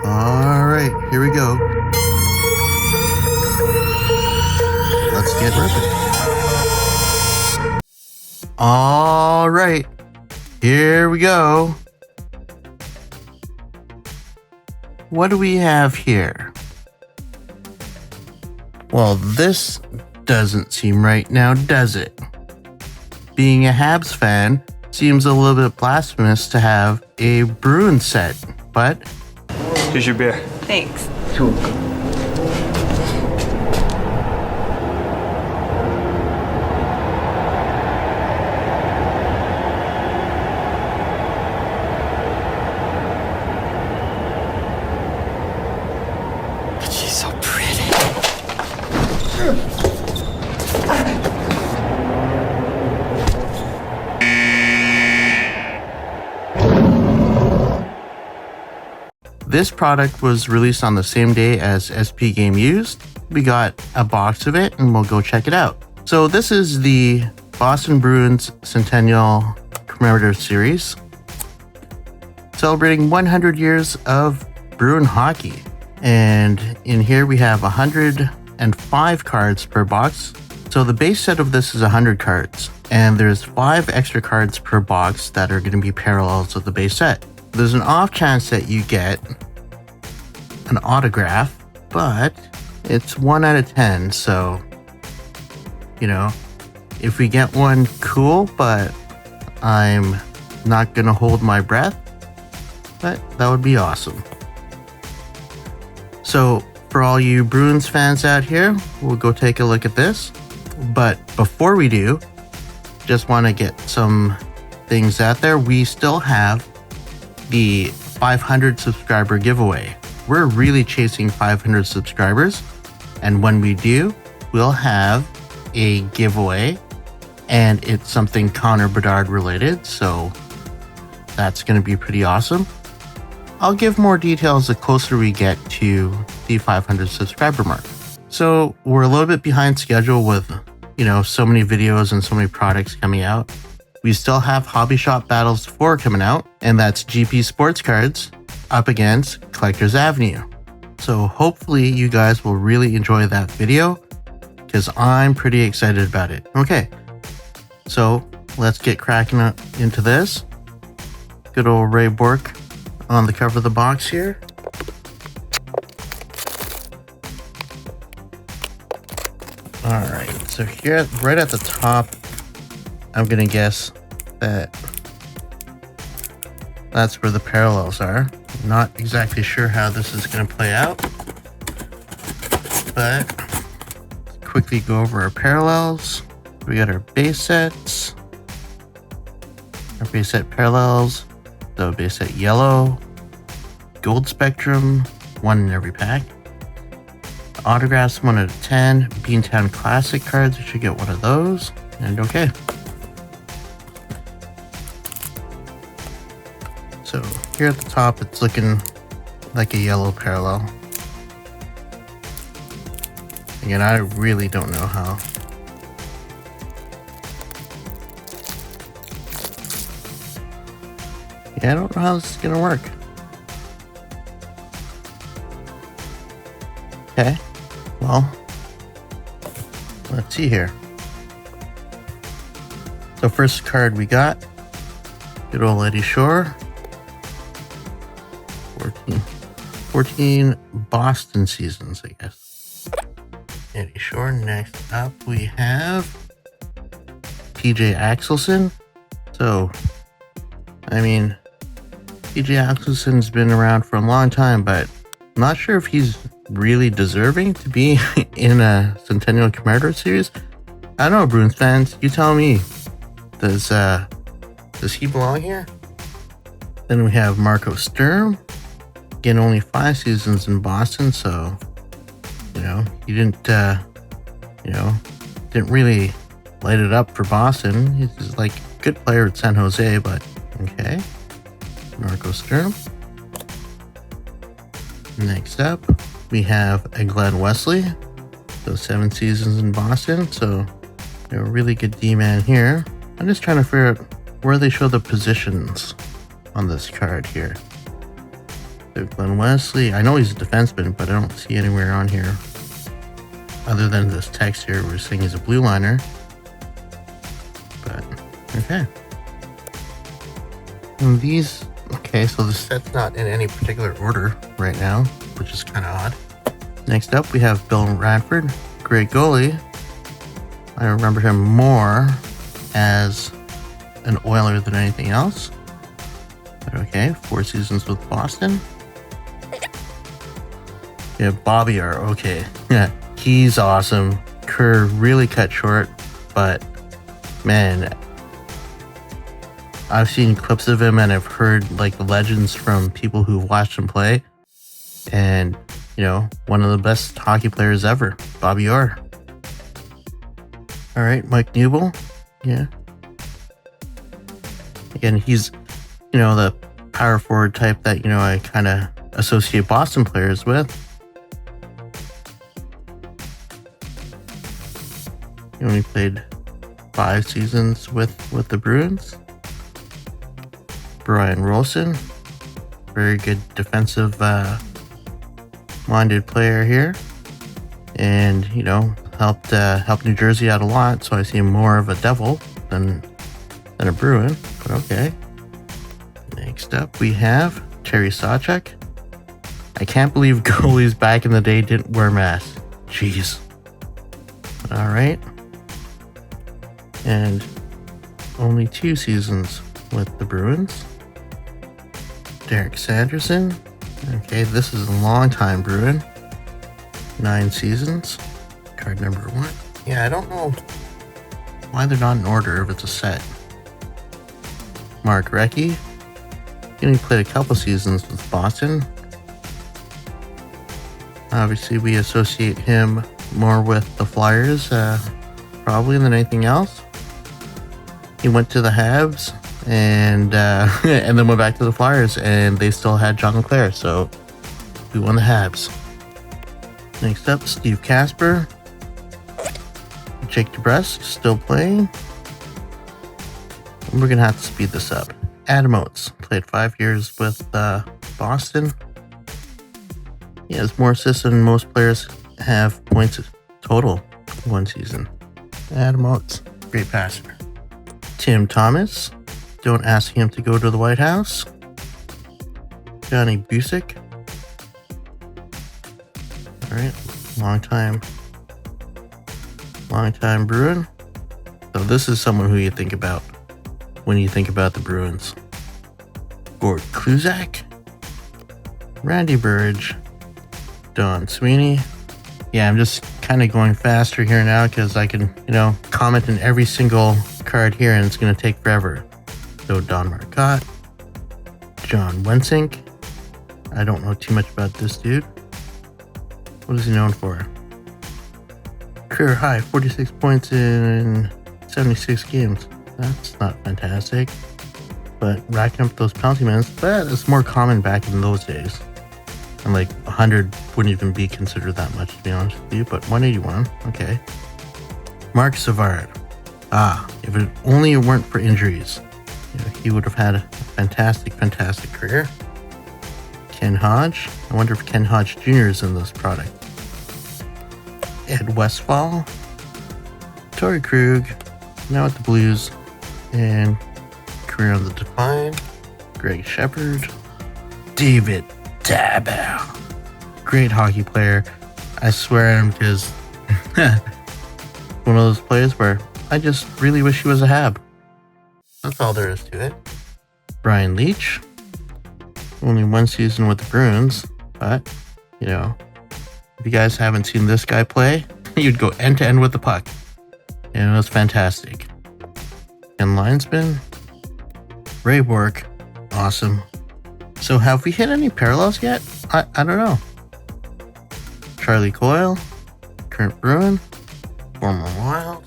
All right, here we go. Let's get ripping. All right, here we go. What do we have here? Well, this doesn't seem right now, does it? Being a Habs fan seems a little bit blasphemous to have a Bruins set, but... Here's your beer. Thanks. She's so pretty. This product was released on the same day as SP Game Used. We got a box of it and we'll go check it out. So this is the Boston Bruins Centennial Commemorative Series, celebrating 100 years of Bruin hockey. And in here we have 105 cards per box. So the base set of this is 100 cards, and there's 5 extra cards per box that are going to be parallels of the base set. There's an off chance that you get an autograph, but it's 1 out of 10. So, you know, if we get one, cool, but I'm not going to hold my breath, but that would be awesome. So for all you Bruins fans out here, we'll go take a look at this. But before we do, just want to get some things out there. We still have the 500 subscriber giveaway. We're really chasing 500 subscribers, and when we do, we'll have a giveaway, and it's something Connor Bedard related, so that's going to be pretty awesome. I'll give more details the closer we get to the 500 subscriber mark. So we're a little bit behind schedule with, you know, so many videos and so many products coming out. We still have Hobby Shop Battles 4 coming out, and that's GP Sports Cards up against Collectors Avenue. So hopefully you guys will really enjoy that video, because I'm pretty excited about it. Okay, so let's get cracking into this. Good old Ray Bourque on the cover of the box here. All right, so here, right at the top, I'm gonna guess that that's where the parallels are. Not exactly sure how this is gonna play out, but quickly go over our parallels. We got our base sets, our base set parallels, the base set yellow, gold spectrum, 1 in every pack. Autographs 1 out of 10. Beantown Classic cards, you should get one of those. And okay. So here at the top, it's looking like a yellow parallel. Again, I really don't know how. Yeah, I don't know how this is gonna work. Okay. Well, let's see here. So first card we got, good old Eddie Shore. 14 Boston seasons, I guess. Eddie Shore. Next up we have PJ Axelson. So, I mean, PJ Axelson's been around for a long time, but I'm not sure if he's really deserving to be in a Centennial Commemorative Series. I don't know, Bruins fans, you tell me. Does he belong here? Then we have Marco Sturm. Again, only 5 seasons in Boston, so, you know, he didn't really light it up for Boston. He's like a good player at San Jose, but okay. Marco Sturm. Next up, we have a Glenn Wesley. So 7 seasons in Boston, so a really good D-man here. I'm just trying to figure out where they show the positions on this card here. Glenn Wesley. I know he's a defenseman, but I don't see anywhere on here other than this text here we're saying he's a blue liner. But okay. And these, okay, so the set's not in any particular order right now, which is kind of odd. Next up, we have Bill Radford, great goalie. I remember him more as an Oiler than anything else. But okay, 4 seasons with Boston. Yeah, Bobby R. Okay, yeah, he's awesome. Career really cut short, but man, I've seen clips of him and I've heard like the legends from people who've watched him play. And, you know, one of the best hockey players ever, Bobby R. All right, Mike Newble. Yeah. Again, he's, you know, the power forward type that, you know, I kind of associate Boston players with. He only played 5 seasons with the Bruins. Brian Rolson, very good defensive minded player here, and you know helped New Jersey out a lot. So I see him more of a Devil than a Bruin. But okay. Next up we have Terry Sawchuk. I can't believe goalies back in the day didn't wear masks. Jeez. All right. And only 2 seasons with the Bruins. Derek Sanderson. Okay, this is a long time Bruin. 9 seasons. Card number 1. Yeah, I don't know why they're not in order if it's a set. Mark Recchi. He only played a couple seasons with Boston. Obviously, we associate him more with the Flyers, probably than anything else. He went to the Habs and then went back to the Flyers, and they still had John LeClair, so we won the Habs. Next up, Steve Casper. Jake DeBrusk, still playing. And we're going to have to speed this up. Adam Oates, played 5 years with Boston. He has more assists than most players have points total 1 season. Adam Oates, great passer. Tim Thomas. Don't ask him to go to the White House. Johnny Busick. All right, long time Bruin. So this is someone who you think about when you think about the Bruins. Gord Kluzak. Randy Burridge. Don Sweeney. Yeah, I'm just kind of going faster here now because I can, you know, comment on every single card here and it's going to take forever. So Don Marcotte, John Wensink. I don't know too much about this dude. What is he known for? Career high, 46 points in 76 games. That's not fantastic. But racking up those penalty minutes, but it's more common back in those days. And like 100 wouldn't even be considered that much, to be honest with you, but 181, okay. Mark Savard. If it only weren't for injuries, you know, he would have had a fantastic career. Ken Hodge. I wonder if Ken Hodge Jr. is in this product. Ed Westfall. Torrey Krug. Now at the Blues. And career on the decline. Greg Shepard. David Tabo. Great hockey player. I swear at him because one of those players where I just really wish he was a Hab. That's all there is to it. Brian Leach. Only 1 season with the Bruins, but, you know, if you guys haven't seen this guy play, you'd go end to end with the puck. And it was fantastic. And linesman. Ray Bork. Awesome. So have we hit any parallels yet? I don't know. Charlie Coyle. Current Bruin. Former Wild.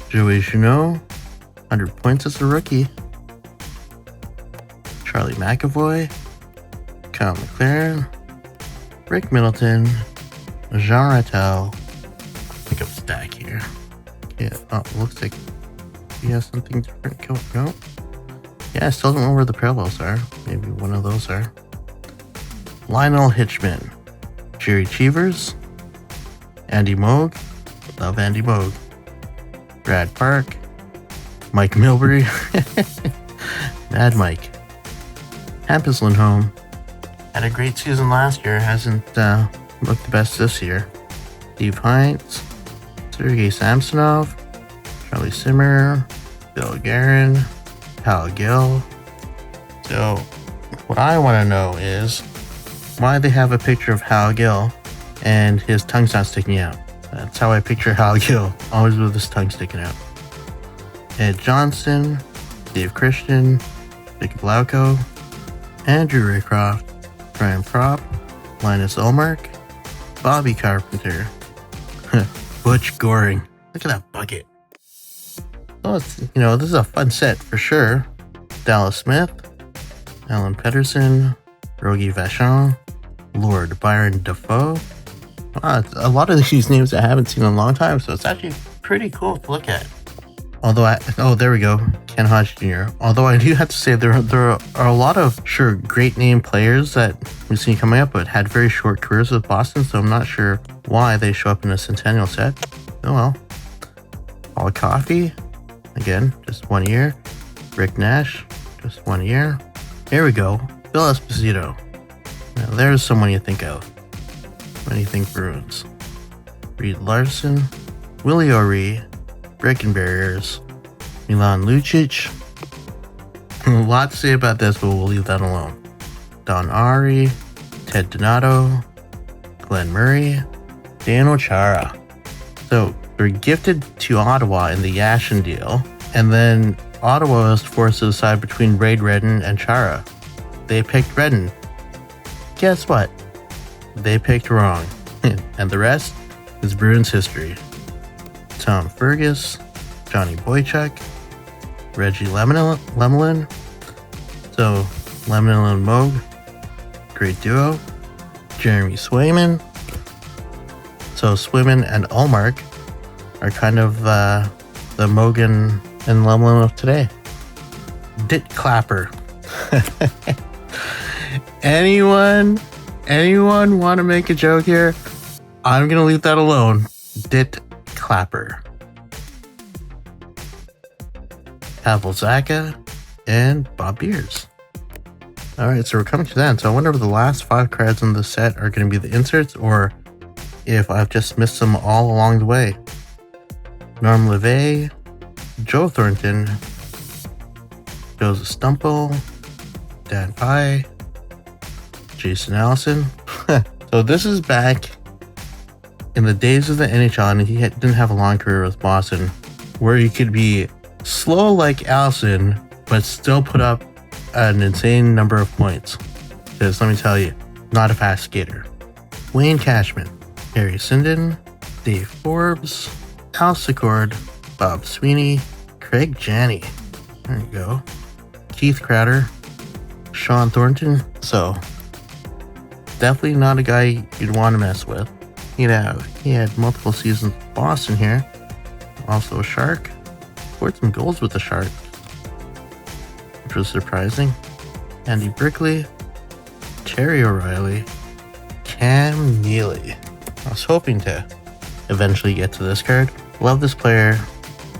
Joey Junot. 100 points as a rookie. Charlie McAvoy. Kyle McLaren. Rick Middleton. Jean Rattel. Pick up stack here. Yeah, looks like he has something different. No. Yeah, I still don't know where the parallels are. Maybe one of those are. Lionel Hitchman, Jerry Cheevers, Andy Moog, love Andy Moog, Brad Park, Mike Milbury, Mad Mike, Hampus Lindholm, had a great season last year, hasn't looked the best this year. Steve Heinz, Sergei Samsonov, Charlie Simmer, Bill Guerin, Hal Gill. So, what I want to know is why they have a picture of Hal Gill and his tongue's not sticking out. That's how I picture Hal Gill, always with his tongue sticking out. Ed Johnson, Dave Christian, Vic Blauko, Andrew Raycroft, Brian Propp, Linus Ulmark, Bobby Carpenter, Butch Goring. Look at that bucket. Oh, this is a fun set for sure. Dallas Smith, Alan Pedersen, Rogie Vachon, Lord Byron Dafoe. Wow, a lot of these names I haven't seen in a long time, so it's actually pretty cool to look at. Although there we go, Ken Hodge Jr. Although I do have to say there are a lot of great name players that we've seen coming up, but had very short careers with Boston, so I'm not sure why they show up in a Centennial set. Oh well. Paul Coffey, again, just 1 year. Rick Nash, just 1 year. Here we go, Bill Esposito. Now there's someone you think of when you think Bruins. Reed Larson, Willie O'Ree, Breaking Barriers, Milan Lucic. A lot to say about this, but we'll leave that alone. Don Ari, Ted Donato, Glenn Murray, Dan Ochara. So they're gifted to Ottawa in the Yashin deal, and then Ottawa was forced to decide between Wade Redden and Chara. They picked Redden. Guess what? They picked wrong. And the rest is Bruins history. Tom Fergus, Johnny Boychuk, Reggie Lemelin. So, Lemelin and Moog, great duo. Jeremy Swayman. So, Swayman and Ulmark are kind of the Mogan and Lemelin of today. Dit Clapper. Anyone want to make a joke here? I'm going to leave that alone. Dit Clapper, Pavel Zacha, and Bob Beers. Alright, so we're coming to that. So I wonder if the last 5 cards in the set are going to be the inserts, or if I've just missed them all along the way. Norm LeVay, Joe Thornton, Joseph Stumple, Dan Pye, Jason Allison. So this is back in the days of the NHL, and he didn't have a long career with Boston, where you could be slow like Allison, but still put up an insane number of points. Because let me tell you, not a fast skater. Wayne Cashman, Harry Sinden, Dave Forbes, Al Secord, Bob Sweeney, Craig Janney. There you go. Keith Crowder, Sean Thornton. So, definitely not a guy you'd want to mess with. He had multiple seasons with Boston here. Also a Shark. Scored some goals with the Shark, which was surprising. Andy Brickley, Terry O'Reilly, Cam Neely. I was hoping to eventually get to this card. Love this player.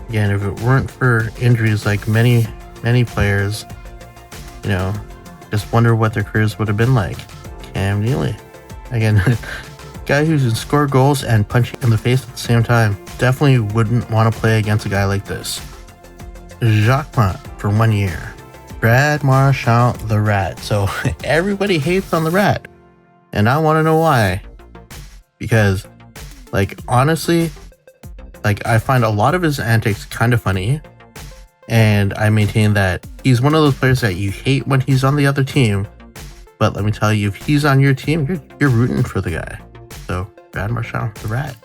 Again, if it weren't for injuries like many players, just wonder what their careers would have been like. Cam Neely. Again, guy who can score goals and punch you in the face at the same time. Definitely wouldn't want to play against a guy like this. Jacques Plante for 1 year. Brad Marchand, the Rat. So everybody hates on the Rat, and I want to know why. Because, honestly, I find a lot of his antics kind of funny, and I maintain that he's one of those players that you hate when he's on the other team, but let me tell you, if he's on your team, you're rooting for the guy. So, Brad Marchand, the Rat.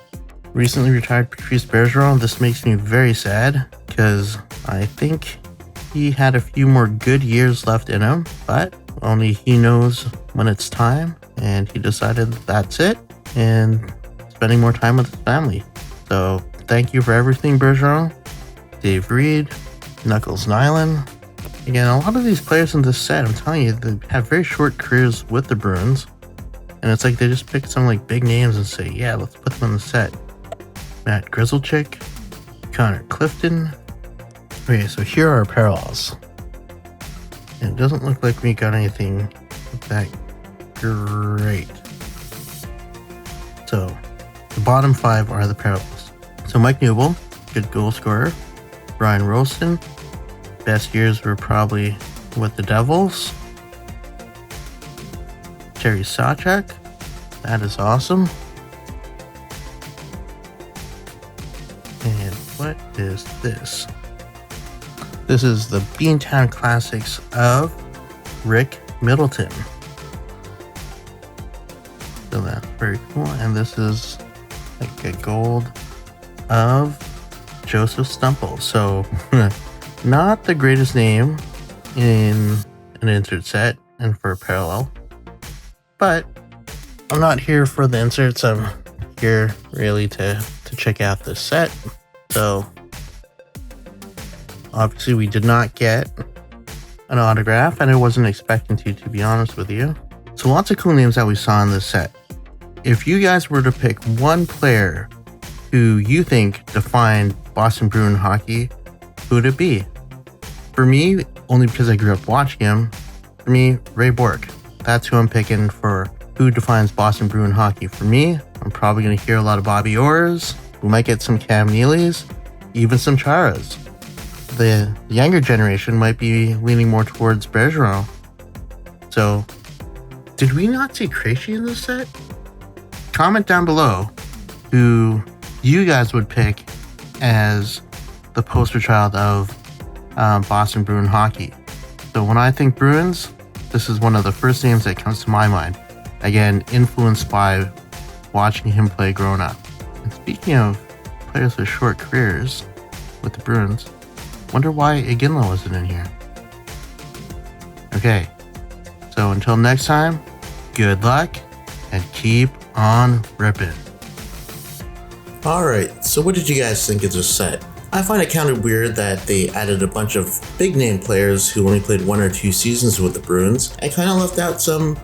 Recently retired Patrice Bergeron. This makes me very sad, because I think he had a few more good years left in him, but only he knows when it's time, and he decided that's it, and spending more time with his family. So, thank you for everything, Bergeron. Dave Reed, Knuckles Nyland. Again, a lot of these players in this set, I'm telling you, they have very short careers with the Bruins. And it's like they just pick some like big names and say, yeah, let's put them in the set. Matt Grizzlechick, Connor Clifton. Okay, so here are our parallels. And it doesn't look like we got anything that great. So the bottom 5 are the parallels. So Mike Newell, good goal scorer. Brian Rolston, best years were probably with the Devils. Terry Sawchuk, that is awesome. And what is this? This is the Beantown Classics of Rick Middleton. So that's very cool. And this is like a gold of Joseph Stumple. So not the greatest name in an insert set and for a parallel. But I'm not here for the inserts. I'm here really to check out this set. So obviously we did not get an autograph, and I wasn't expecting to be honest with you. So lots of cool names that we saw in this set. If you guys were to pick one player who you think defined Boston Bruin hockey, who would it be? For me, only because I grew up watching him, for me, Ray Bourque. That's who I'm picking for who defines Boston Bruin hockey. For me, I'm probably going to hear a lot of Bobby Orrs. We might get some Cam Neelys, even some Charas. The younger generation might be leaning more towards Bergeron. So, did we not see Krejci in this set? Comment down below who you guys would pick as the poster child of Boston Bruin hockey. So when I think Bruins, this is one of the first names that comes to my mind. Again, influenced by watching him play growing up. And speaking of players with short careers with the Bruins, wonder why Iginla wasn't in here. Okay, so until next time, good luck and keep on ripping. Alright, so what did you guys think of this set? I find it kind of weird that they added a bunch of big name players who only played 1 or 2 seasons with the Bruins and kind of left out some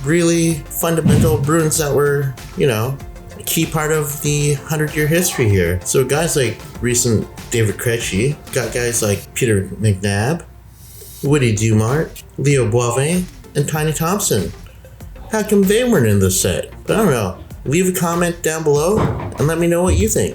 really fundamental Bruins that were, you know, a key part of the 100-year history here. So guys like recent David Krejci, got guys like Peter McNabb, Woody Dumart, Leo Boivin, and Tiny Thompson. How come they weren't in this set? But I don't know. Leave a comment down below and let me know what you think.